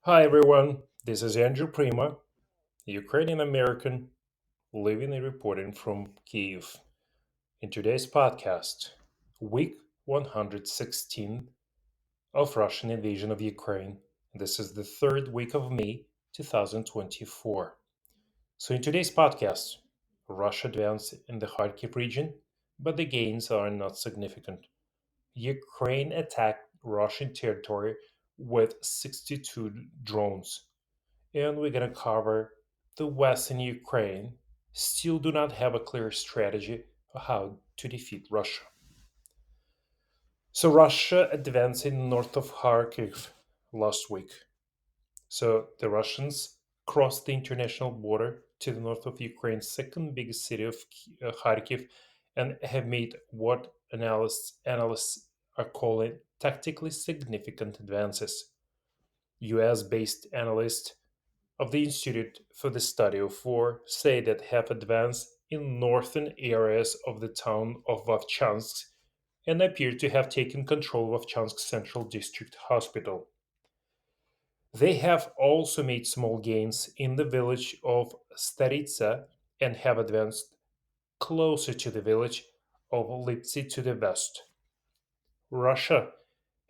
Hi everyone, this is Andrew Prima, Ukrainian American, living and reporting from Kiev. In today's podcast, week 116 of Russian invasion of Ukraine. This is the third week of May 2024. So, in today's podcast, Russia advanced in the Kharkiv region, but the gains are not significant. Ukraine attacked Russian territory with 62 drones, and we're going to cover the West and Ukraine still do not have a clear strategy for how to defeat Russia. So Russia advanced in north of Kharkiv last week. So the Russians crossed the international border to the north of Ukraine's second biggest city of Kharkiv and have made what analysts are calling tactically significant advances. US based analysts of the Institute for the Study of War say that have advanced in northern areas of the town of Vovchansk and appear to have taken control of Vovchansk Central District Hospital. They have also made small gains in the village of Staritsa and have advanced closer to the village of Lipsy to the west. Russia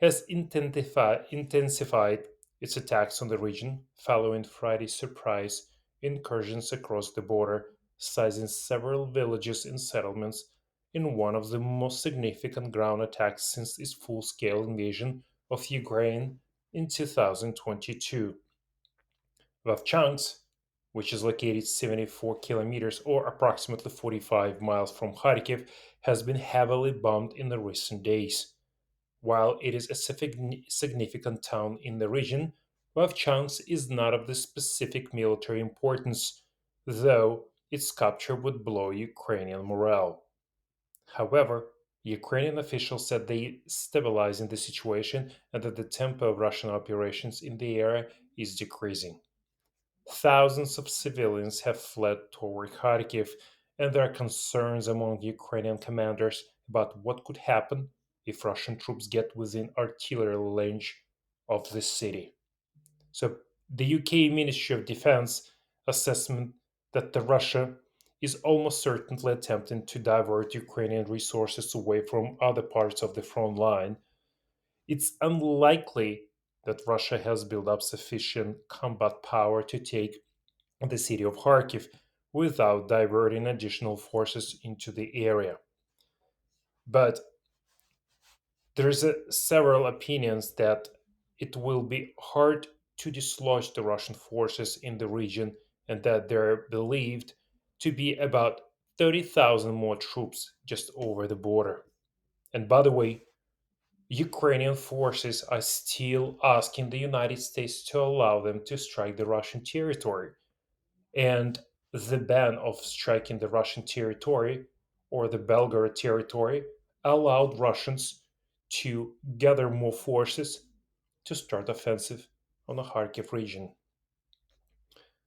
has intensified its attacks on the region following Friday's surprise incursions across the border, seizing several villages and settlements in one of the most significant ground attacks since its full scale invasion of Ukraine in 2022. Vovchansk, which is located 74 kilometers or approximately 45 miles from Kharkiv, has been heavily bombed in the recent days. While it is a significant town in the region, Vovchansk is not of the specific military importance, though its capture would blow Ukrainian morale. However, Ukrainian officials said they stabilizing the situation and that the tempo of Russian operations in the area is decreasing. Thousands of civilians have fled toward Kharkiv, and there are concerns among Ukrainian commanders about what could happen if Russian troops get within artillery range of the city. So, the UK Ministry of Defense assessment that the Russia is almost certainly attempting to divert Ukrainian resources away from other parts of the front line. It's unlikely that Russia has built up sufficient combat power to take the city of Kharkiv without diverting additional forces into the area. But there's several opinions that it will be hard to dislodge the Russian forces in the region and that they're believed to be about 30,000 more troops just over the border. And by the way, Ukrainian forces are still asking the United States to allow them to strike the Russian territory. And the ban of striking the Russian territory or the Belgorod territory allowed Russians to gather more forces to start offensive on the Kharkiv region.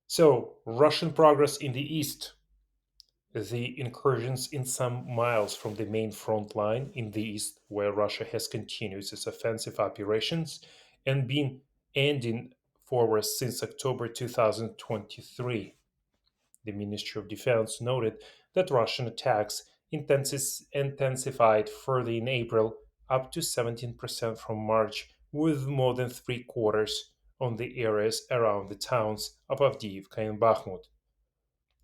So, Russian progress in the east, the incursions in some miles from the main front line in the east, where Russia has continued its offensive operations and been ending forward since October 2023. The Ministry of Defense noted that Russian attacks intensified further in April, up to 17% from March, with more than three quarters on the areas around the towns of Avdiivka and Bakhmut.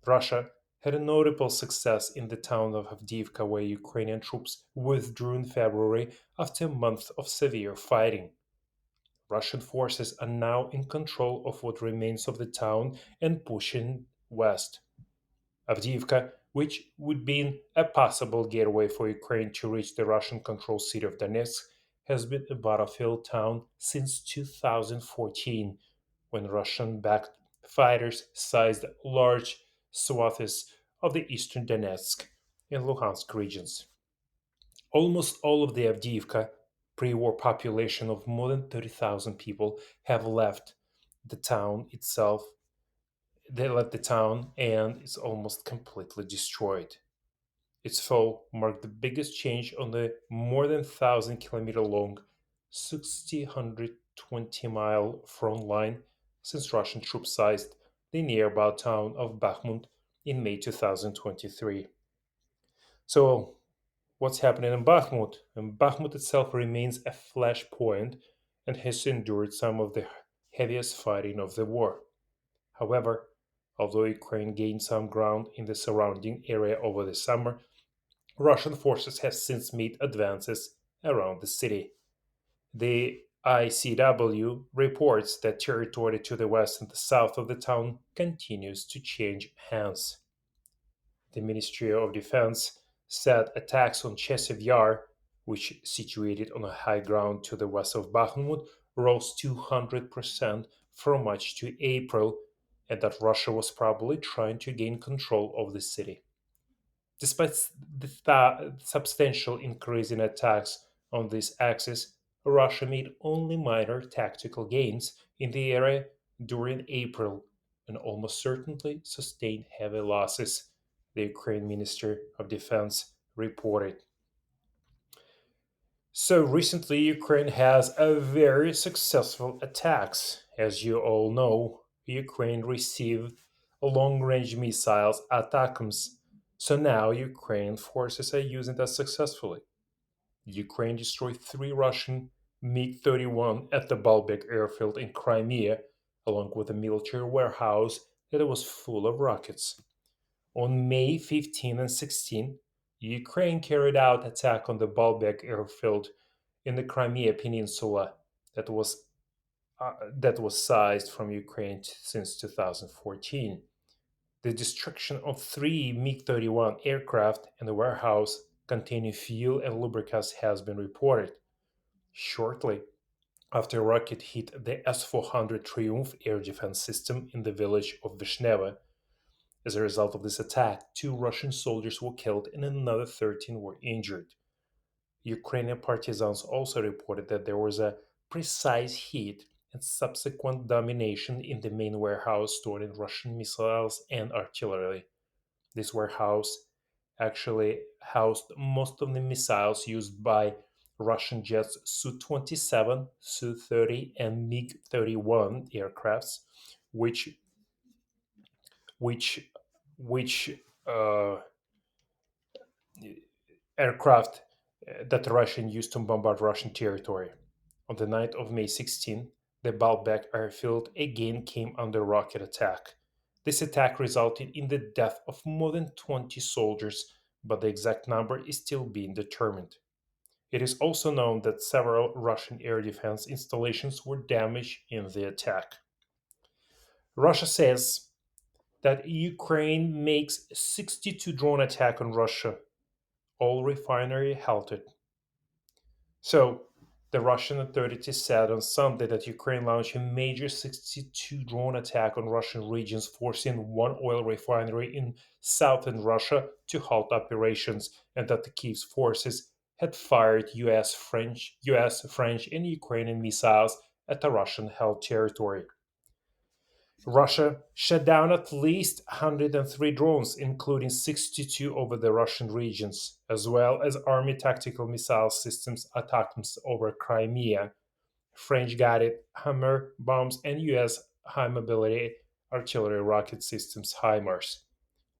Russia had a notable success in the town of Avdiivka, where Ukrainian troops withdrew in February after a month of severe fighting. Russian forces are now in control of what remains of the town and pushing west. Avdiivka, which would be a possible gateway for Ukraine to reach the Russian controlled city of Donetsk, has been a battlefield town since 2014, when Russian backed fighters seized large swaths of the eastern Donetsk and Luhansk regions. Almost all of the Avdiivka pre war population of more than 30,000 people have left the town itself. They left the town and it's almost completely destroyed. Its fall marked the biggest change on the more than 1,000 kilometer long, 620 mile front line since Russian troops seized the nearby town of Bakhmut in May 2023. So, what's happening in Bakhmut? And Bakhmut itself remains a flashpoint and has endured some of the heaviest fighting of the war. However, although Ukraine gained some ground in the surrounding area over the summer, Russian forces have since made advances around the city. The ICW reports that territory to the west and the south of the town continues to change hands. The Ministry of Defense said attacks on Chesiv Yar, which situated on a high ground to the west of Bakhmut, rose 200% from March to April, and that Russia was probably trying to gain control of the city. Despite the substantial increase in attacks on this axis, Russia made only minor tactical gains in the area during April and almost certainly sustained heavy losses, the Ukraine Minister of Defense reported. So recently, Ukraine has a very successful attacks. As you all know, Ukraine received long-range missiles ATACMS. So now Ukraine forces are using that successfully. Ukraine destroyed three Russian MiG-31 at the Balbek airfield in Crimea, along with a military warehouse that was full of rockets. On May 15 and 16, Ukraine carried out attack on the Balbek airfield in the Crimea Peninsula that was seized from Ukraine since 2014. The destruction of three MiG-31 aircraft and the warehouse containing fuel and lubricants has been reported. Shortly after a rocket hit the S-400 Triumph air defense system in the village of Vishneva, as a result of this attack, two Russian soldiers were killed and another 13 were injured. Ukrainian partisans also reported that there was a precise hit and subsequent domination in the main warehouse storing Russian missiles and artillery. This warehouse actually housed most of the missiles used by Russian jets Su-27, Su-30, and MiG-31 aircrafts, which which which uh, aircraft that the Russian used to bombard Russian territory. On the night of May 16, the Baalbek airfield again came under rocket attack. This attack resulted in the death of more than 20 soldiers, but the exact number is still being determined. It is also known that several Russian air defense installations were damaged in the attack. Russia says that Ukraine makes 62 drone attack on Russia. All refinery halted. So, the Russian authorities said on Sunday that Ukraine launched a major 62 drone attack on Russian regions, forcing one oil refinery in southern Russia to halt operations, and that the Kiev's forces had fired US, French, and Ukrainian missiles at the Russian held territory. Russia shut down at least 103 drones, including 62 over the Russian regions, as well as Army tactical missile systems attacks over Crimea, French guided Hammer bombs, and US high mobility artillery rocket systems HIMARS.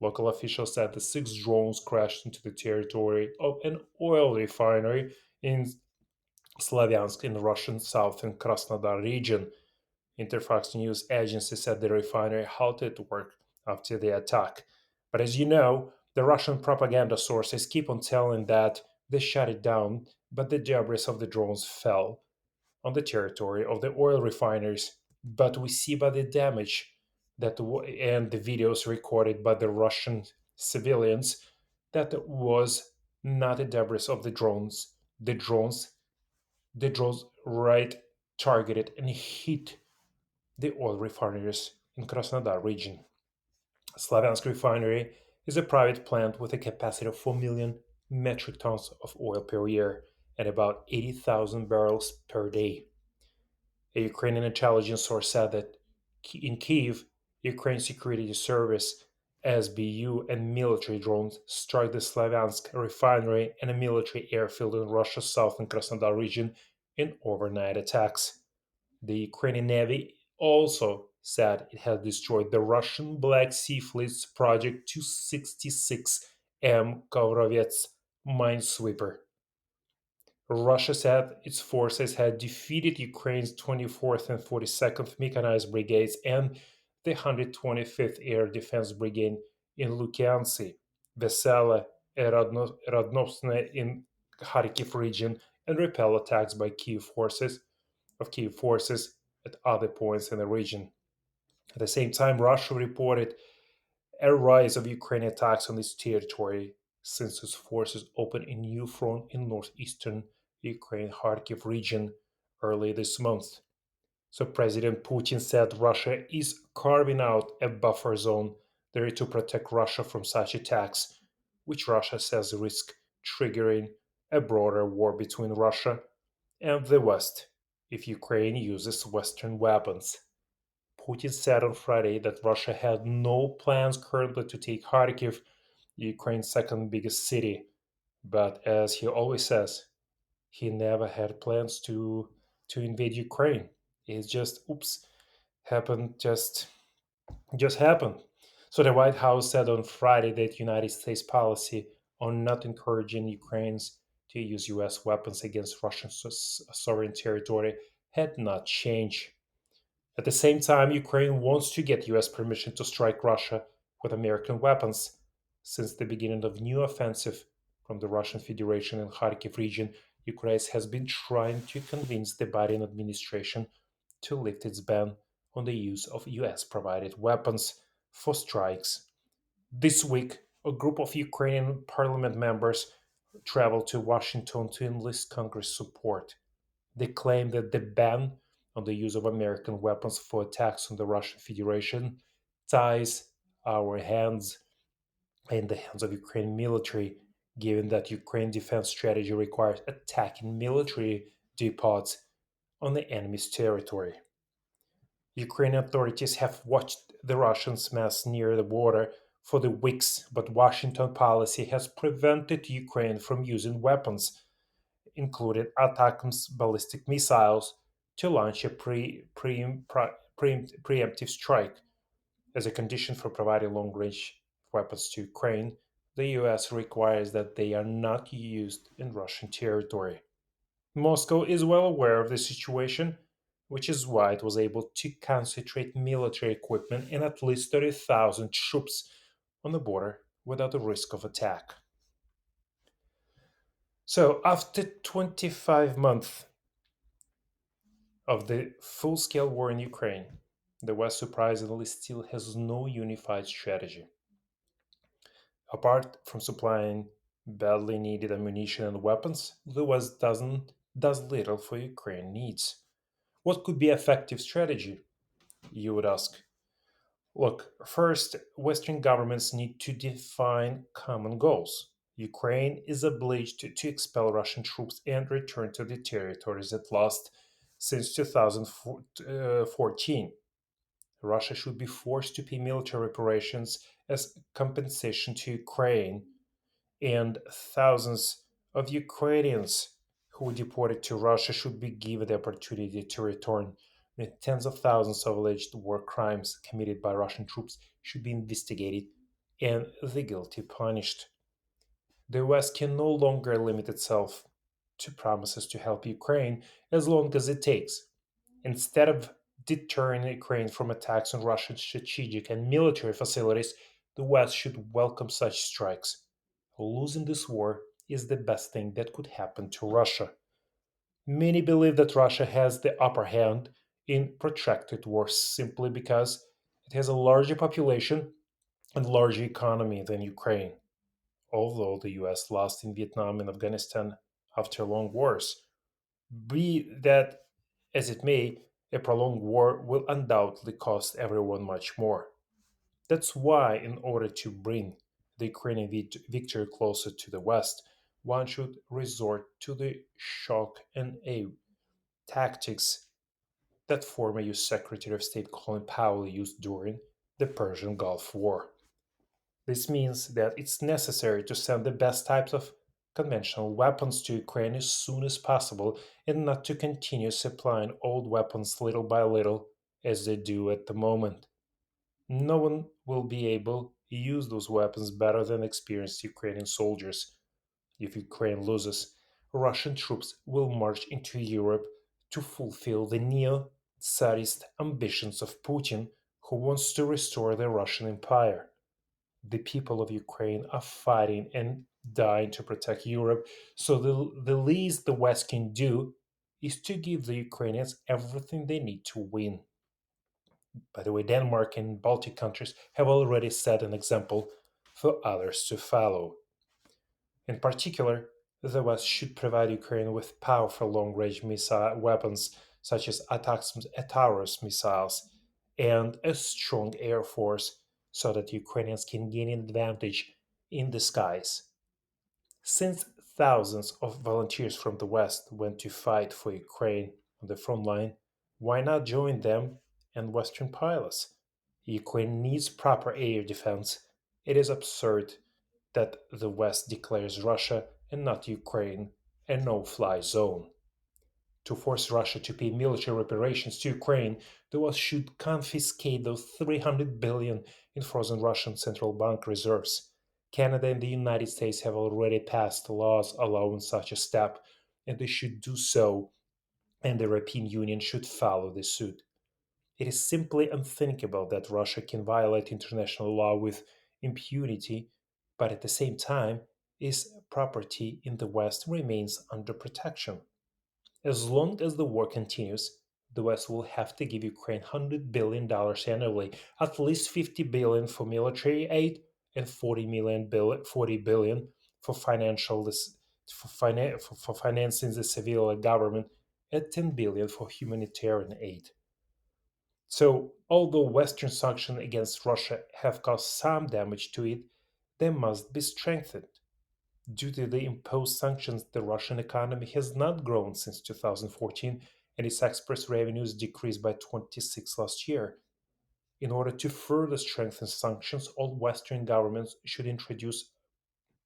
Local officials said the six drones crashed into the territory of an oil refinery in Slavyansk in the Russian southern Krasnodar region. Interfax news agency said the refinery halted work after the attack. But as you know, the Russian propaganda sources keep on telling that they shut it down, but the debris of the drones fell on the territory of the oil refineries. But we see by the damage and the videos recorded by the Russian civilians that it was not the debris of the drones. The drones right targeted and hit the oil refineries in Krasnodar region. Slavyansk refinery is a private plant with a capacity of 4 million metric tons of oil per year and about 80,000 barrels per day. A Ukrainian intelligence source said that in Kiev, Ukraine Security Service SBU and military drones struck the Slavyansk refinery and a military airfield in Russia's southern Krasnodar region in overnight attacks. The Ukrainian Navy also said it had destroyed the Russian Black Sea Fleet's Project 266M Kovrovets minesweeper. Russia said its forces had defeated Ukraine's 24th and 42nd Mechanized Brigades and the 125th Air Defense Brigade in Lukyansk, Vesela, and Radnovsne in Kharkiv region, and repel attacks by Kiev forces at other points in the region. At the same time, Russia reported a rise of Ukrainian attacks on its territory since its forces opened a new front in northeastern Ukraine Kharkiv region early this month. So President Putin said Russia is carving out a buffer zone there to protect Russia from such attacks, which Russia says risk triggering a broader war between Russia and the West if Ukraine uses Western weapons. Putin said on Friday that Russia had no plans currently to take Kharkiv, Ukraine's second biggest city. But as he always says, he never had plans to invade Ukraine. It's just oops, happened just happened. So the White House said on Friday that United States policy on not encouraging Ukrainians to use US weapons against Russian sovereign territory had not changed. At the same time, Ukraine wants to get US permission to strike Russia with American weapons. Since the beginning of new offensive from the Russian Federation in Kharkiv region, Ukraine has been trying to convince the Biden administration to lift its ban on the use of US provided weapons for strikes. This week, a group of Ukrainian parliament members traveled to Washington to enlist Congress support. They claim that the ban on the use of American weapons for attacks on the Russian Federation ties our hands in the hands of Ukrainian military, given that Ukraine defense strategy requires attacking military depots on the enemy's territory. Ukrainian authorities have watched the Russians mass near the border for the weeks, but Washington policy has prevented Ukraine from using weapons, including ATACMS ballistic missiles, to launch a preemptive strike. As a condition for providing long range weapons to Ukraine, the US requires that they are not used in Russian territory. Moscow is well aware of the situation, which is why it was able to concentrate military equipment and at least 30,000 troops on the border without the risk of attack. So, after 25 months of the full scale war in Ukraine, the West surprisingly still has no unified strategy. Apart from supplying badly needed ammunition and weapons, the West does little for Ukraine needs. What could be effective strategy, you would ask? Look, first, Western governments need to define common goals. Ukraine is obliged to expel Russian troops and return to the territories it lost since 2014. Russia should be forced to pay military reparations as compensation to Ukraine, and thousands of Ukrainians who were deported to Russia should be given the opportunity to return. The tens of thousands of alleged war crimes committed by Russian troops should be investigated and the guilty punished. The West can no longer limit itself to promises to help Ukraine as long as it takes. Instead of deterring Ukraine from attacks on Russian strategic and military facilities, the West should welcome such strikes. Losing this war is the best thing that could happen to Russia. Many believe that Russia has the upper hand in protracted wars simply because it has a larger population and larger economy than Ukraine, although the US lost in Vietnam and Afghanistan after long wars. Be that as it may, a prolonged war will undoubtedly cost everyone much more. That's why, in order to bring the Ukrainian victory closer to the West, one should resort to the shock and awe tactics that former US Secretary of State Colin Powell used during the Persian Gulf War. This means that it's necessary to send the best types of conventional weapons to Ukraine as soon as possible and not to continue supplying old weapons little by little as they do at the moment. No one will be able to use those weapons better than experienced Ukrainian soldiers. If Ukraine loses, Russian troops will march into Europe to fulfill the neo Tsarist ambitions of Putin, who wants to restore the Russian Empire. The people of Ukraine are fighting and dying to protect Europe, so the least the West can do is to give the Ukrainians everything they need to win. By the way, Denmark and Baltic countries have already set an example for others to follow. In particular, the West should provide Ukraine with powerful long range missile weapons such as ATARS missiles and a strong air force so that Ukrainians can gain an advantage in the skies. Since thousands of volunteers from the West went to fight for Ukraine on the front line, why not join them and Western pilots? Ukraine needs proper air defense. It is absurd that the West declares Russia and not Ukraine a no fly zone. To force Russia to pay military reparations to Ukraine, the West should confiscate those 300 billion in frozen Russian central bank reserves. Canada and the United States have already passed laws allowing such a step, and they should do so, and the European Union should follow the suit. It is simply unthinkable that Russia can violate international law with impunity, but at the same time, its property in the West remains under protection. As long as the war continues, the West will have to give Ukraine $100 billion annually, at least 50 billion for military aid and 40 billion for for financing the civilian government and 10 billion for humanitarian aid. So, although Western sanctions against Russia have caused some damage to it, they must be strengthened. Due to the imposed sanctions, the Russian economy has not grown since 2014, and its export revenues decreased by 26 last year. In order to further strengthen sanctions, all Western governments should introduce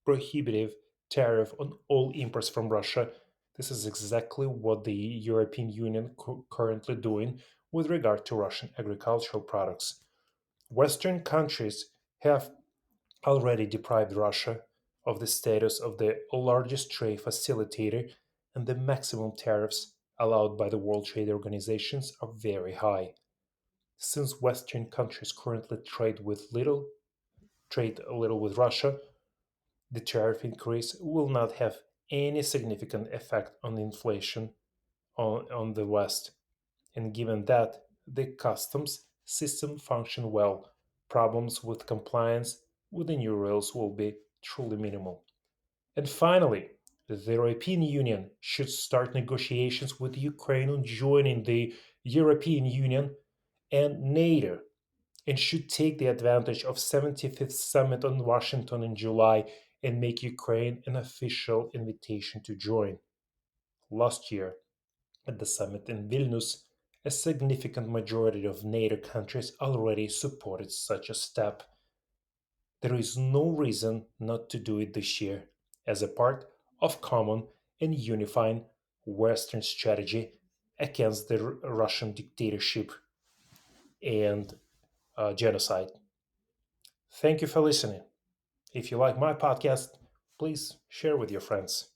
prohibitive tariff on all imports from Russia. This is exactly what the European Union currently doing with regard to Russian agricultural products. Western countries have already deprived Russia of the status of the largest trade facilitator, and the maximum tariffs allowed by the World Trade Organizations are very high. Since Western countries currently trade a little with Russia, the tariff increase will not have any significant effect on inflation on the West. And given that the customs system function well, problems with compliance with the new rules will be truly minimal. And finally, the European Union should start negotiations with Ukraine on joining the European Union and NATO, and should take the advantage of 75th summit on Washington in July and make Ukraine an official invitation to join. Last year, at the summit in Vilnius, a significant majority of NATO countries already supported such a step. There is no reason not to do it this year as a part of common and unifying Western strategy against the Russian dictatorship and genocide. Thank you for listening. If you like my podcast, please share with your friends.